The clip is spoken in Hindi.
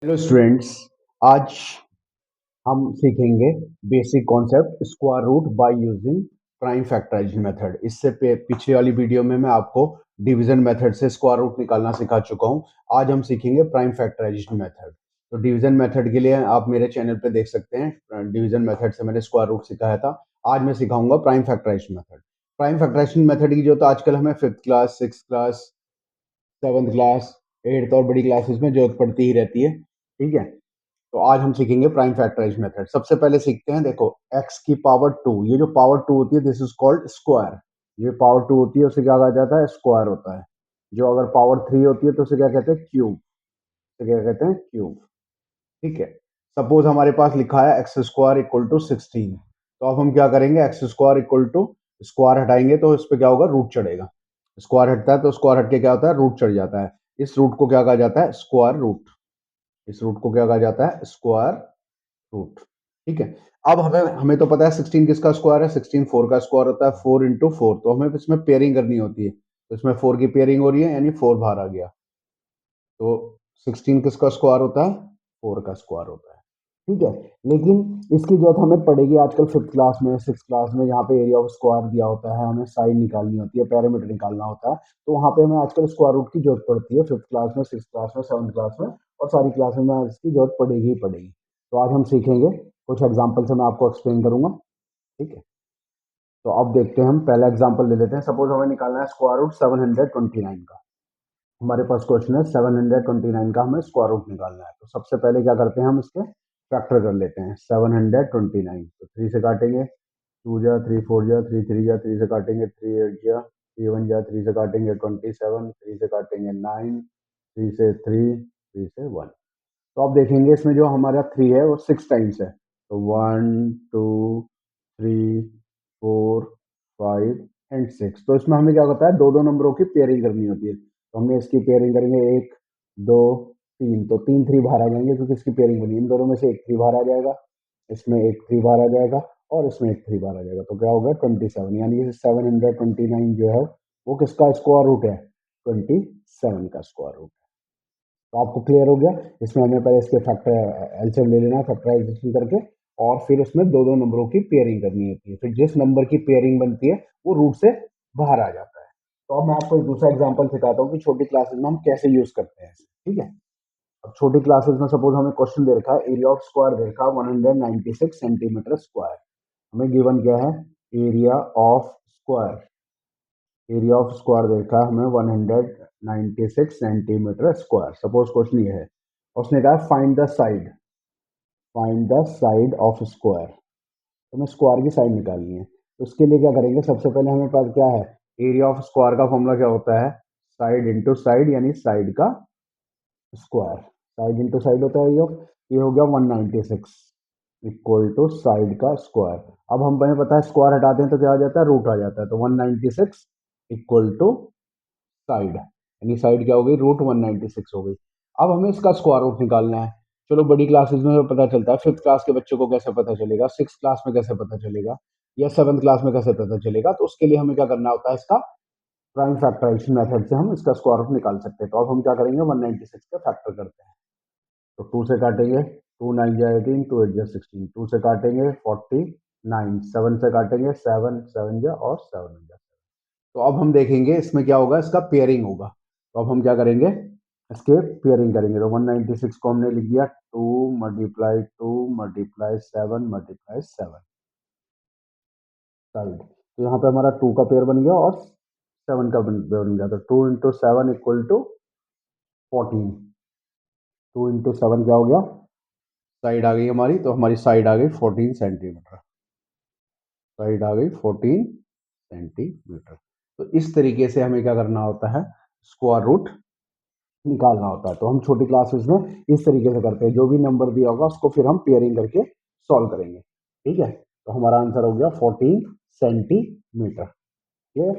हेलो स्टूडेंट्स, आज हम सीखेंगे basic concept square root by using prime factorisation method. इससे पिछले वाली वीडियो में मैं आपको डिवीजन मेथड से स्क्वायर रूट निकालना सिखा चुका हूं। आज हम सीखेंगे प्राइम फैक्टराइजेशन मेथड। तो डिवीजन मेथड के लिए आप मेरे चैनल पे देख सकते हैं, डिवीजन मेथड से मैंने स्क्वायर रूट सिखाया था। आज मैं सिखाऊंगा prime factorisation method. Prime factorisation method की जो तो आजकल हमें 5th class, 6th class, 7th class, 8th और बड़ी क्लासेस में जरूरत पड़ती ही रहती है। ठीक है, तो आज हम सीखेंगे प्राइम फैक्टराइज मेथड। सबसे पहले सीखते हैं, देखो x की पावर 2, ये जो पावर 2 होती है दिस इज कॉल्ड स्क्वायर। ये पावर 2 होती है उसे क्या कहा जाता है? स्क्वायर होता है। जो अगर पावर 3 होती है तो उसे क्या कहते हैं? क्यूब। उसे क्या कहते हैं? क्यूब। ठीक है, सपोज हमारे पास लिखा है एक्स स्क्वायर इक्वल टू 16। तो अब हम क्या करेंगे? X square equal to square हटाएंगे तो इस पे क्या होगा? रूट चढ़ेगा। स्क्वायर हटता है तो स्क्वायर हट के क्या होता है? रूट चढ़ जाता है। इस रूट को क्या कहा जाता है? Square root. इस रूट को क्या कहा जाता है? Square root. ठीक है, अब हमें हमें तो पता है 16 किसका स्क्वायर है? 16 4 का स्क्वायर होता है, 4 इंटू 4। तो हमें इसमें पेयरिंग करनी होती है, तो इसमें 4 की पेयरिंग हो रही है यानी 4 बाहर आ गया। तो 16 किसका स्क्वायर होता है? 4 का स्क्वायर होता है। ठीक है, लेकिन इसकी जरूरत हमें पड़ेगी आजकल 5th क्लास में, 6th क्लास में, यहाँ पे एरिया ऑफ स्क्वायर दिया होता है, हमें साइड निकालनी होती है, पैरामीटर निकालना होता है। तो वहाँ पे हमें आजकल स्क्वायर रूट की जरूरत पड़ती है 5th क्लास में, 6th क्लास में, 7th क्लास में, और सारी क्लास में इसकी जरूरत पड़ेगी ही पड़ेगी। तो आज हम सीखेंगे, कुछ एग्जाम्पल से मैं आपको एक्सप्लेन करूंगा। ठीक है, तो अब देखते हैं, हम पहला एग्जाम्पल ले लेते हैं। सपोज हमें निकालना है स्क्वायर रूट 729 का। हमारे पास क्वेश्चन है 729 का हमें स्क्वायर रूट निकालना है। तो सबसे पहले क्या करते हैं, हम इसके फैक्टर कर लेते हैं। 729 तो 3 से काटेंगे, 2 जा 3 4 जा 3 3 जा 3 से काटेंगे, 3 8 जा 3 1 जा 3 से काटेंगे, 27 3 से काटेंगे, 9 3 से 3 3 से 1। तो आप देखेंगे इसमें जो हमारा 3 है वो 6 टाइम्स है। तो 1 2 3 4 5 एंड 6। तो इसमें हमें क्या होता है? दो दो नंबरों की पेयरिंग करनी होती है। तो हमने इसकी पेयरिंग करेंगे 1 2 3। तो 3 3 बाहर आ जाएंगे क्योंकि इसकी पेयरिंग बनी है। इन दोनों में से एक 3 बाहर आ जाएगा, इसमें एक 3 बाहर आ जाएगा, और इसमें एक 3 बाहर आ जाएगा। तो क्या होगा? 27। यानी कि 729 जो है वो किसका स्क्वायर रूट है? 27 का स्क्वायर रूट। तो आपको क्लियर हो गया। इसमें हमें पहले इसके फैक्टर एलसीएम ले लेना है फैक्टराइजेशन करके, और फिर उसमें दो दो नंबरों की पेयरिंग करनी होती है। फिर जिस नंबर की पेयरिंग बनती है वो रूट से बाहर आ जाता है। तो अब मैं आपको एक दूसरा एग्जांपल सिखाता हूँ कि छोटी क्लासेस में हम कैसे यूज करते हैं। ठीक है, अब छोटी क्लासेस में सपोज हमें क्वेश्चन दे रखा है, एरिया ऑफ स्क्वायर दे रखा है 196 सेंटीमीटर स्क्वायर। हमें गिवन क्या है? Area of square. Area of square देखा हमें 196 सेंटीमीटर स्क्वायर। सपोज क्वेश्चन ये है, उसने कहा find the side, find the side of square. तो हमें स्क्वायर की साइड निकालनी है। तो उसके लिए क्या करेंगे? सबसे पहले हमें पास क्या है? एरिया ऑफ स्क्वायर का फॉर्मूला क्या होता है? साइड इंटू साइड, यानी साइड का स्क्वायर। साइड इंटू साइड होता है ये हो गया 196 इक्वल टू साइड का स्क्वायर। अब हम हमें पता है स्क्वायर हटाते हैं तो क्या आ जाता है? रूट आ जाता है। तो 196 इक्वल टू साइड, यानी साइड क्या हो गई? रूट 196 हो गई। अब हमें इसका स्क्वायर रूट निकालना है। चलो बड़ी क्लासेस में पता चलता है, 5th क्लास के बच्चों को कैसे पता चलेगा? 6th क्लास में कैसे पता चलेगा? या 7th क्लास में कैसे पता चलेगा? तो उसके लिए हमें क्या करना होता है? इसका प्राइम फैक्टराइजेशन मेथड से हम इसका स्क्वायर रूट निकाल सकते हैं। तो अब हम क्या करेंगे? 196 का फैक्टर करते हैं। तो 2 से काटेंगे, 2 9 जा 18, 2 8 जा 16। 2 से काटेंगे 49, 7 से काटेंगे 7 7 जा और 7 जा। तो अब हम देखेंगे इसमें क्या होगा? इसका पेयरिंग होगा। तो अब हम क्या करेंगे? इसके पेयरिंग करेंगे। तो 196 को हमने लिख दिया 2 मल्टीप्लाई 2 मल्टीप्लाई 7 मल्टीप्लाई 7 साइड। तो यहाँ पे हमारा 2 का पेयर बन गया और 7 का पेयर बन गया। तो 2 इंटू 7 इक्वल टू 14। 2 इंटू 7 क्या हो गया? साइड आ गई हमारी, तो हमारी साइड आ गई 14 सेंटीमीटर। साइड आ गई 14 सेंटीमीटर। तो इस तरीके से हमें क्या करना होता है? स्क्वायर रूट निकालना होता है। तो हम छोटी क्लासेस में इस तरीके से करते हैं, जो भी नंबर दिया होगा उसको फिर हम पेयरिंग करके सॉल्व करेंगे। ठीक है, तो हमारा आंसर हो गया 14 सेंटीमीटर। क्लियर?